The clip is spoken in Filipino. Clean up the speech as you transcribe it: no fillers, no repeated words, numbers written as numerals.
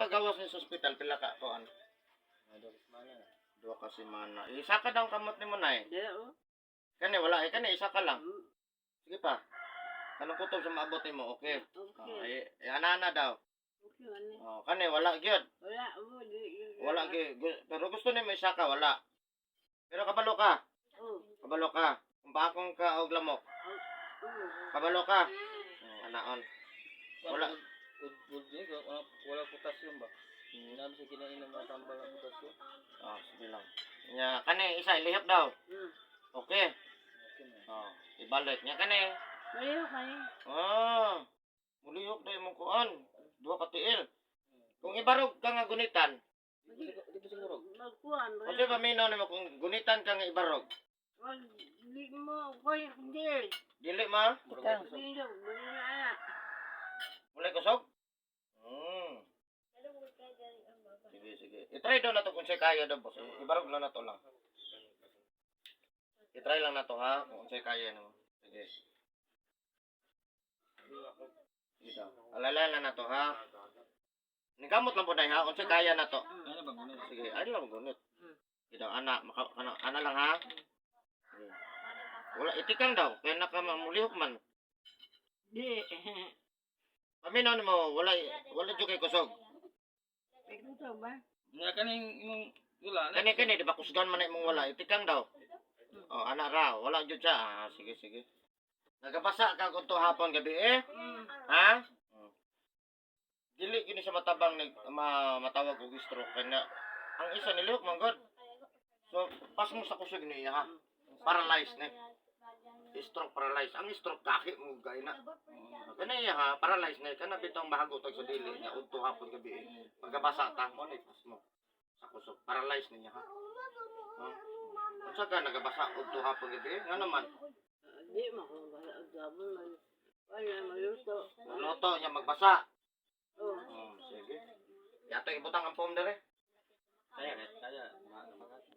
pagawas ni sa ospital pila ka kuan. Duha ka semana. Isa ka daw kamot nimo nay. Dili oh. Kani wala kani isa ka lang. Mm, Sige pa. Kanang kutob sa maabot nimo, okay. Okay. Ana daw. Okay ani. Oh, kani wala gyud. Wala mo di. Wala gyud. Pero gusto nimo isa ka wala. Pero kabalo ka. Oh. Kabalo ka. Kung bakong ka og lamok. Oh. Kabalo ka. Anaon. Wala. Wala potassium ba? Nabi sa kinainom mga tambal ng potassium. Oh, sige lang. Nya kani isa ilihok daw. Mm. Okay. Okay na. Oh, ibalik nya kani. Mayo kani. Ah. Mulihok day mo kuan. Duha ka tiil. Kung ibarog ka nga gunitan, Di ba siguro? Magkuhan ba? kasi ba minaw nimo kung gunitan ka nga ibarog? Wag di mo koy hindi. Dili ma? Hindi mo ana. Mulay kusog? Sige, sige. I-try daw na to kung siya kaya daw, boss. Ibarog lang na to lang. I-try lang na to, ha? Kung siya kaya no. Sige. Sige daw. Alala lang na to, ha? Nigamot lang po na, ha? Kung siya kaya na to. Ano ba muna? Sige, ay lang magunit. Sige daw, ana. Ana lang, ha? Sige. Wala, itikang daw. Kaya nakamulihok man. Di. Paminaw mo, wala dyan kay kusog. Ito ba? Nga kaning imong wala. Kani, di ba kusgan man na imong wala? Itikang daw. Oh, ana ra, wala dyan siya. Ah, sige, sige. Nagabasa ka kung to hapon gabi eh? Mm. Ha? Dili gini sa matabang matawag og stroke kanya. Ang isa nilihok man god. So, pas mo sa kusog niya ha. Paralyzed na. Stroke paralyzed. Ang stroke kaki mo gay na. Kana iya ha, paralyzed na kana bitong bahago tag sa dili niya udto hapon gabi. Pagkabasa ta mo ni pas mo sa kusog. Paralyzed na niya ha. Unsa ka nagabasa udto hapon gabi? Nga naman. Di mo ko bala gabon man. Wala maluto. Luto niya magbasa. Oh. Sige. Yato ibutang ang pom dere. Kaya.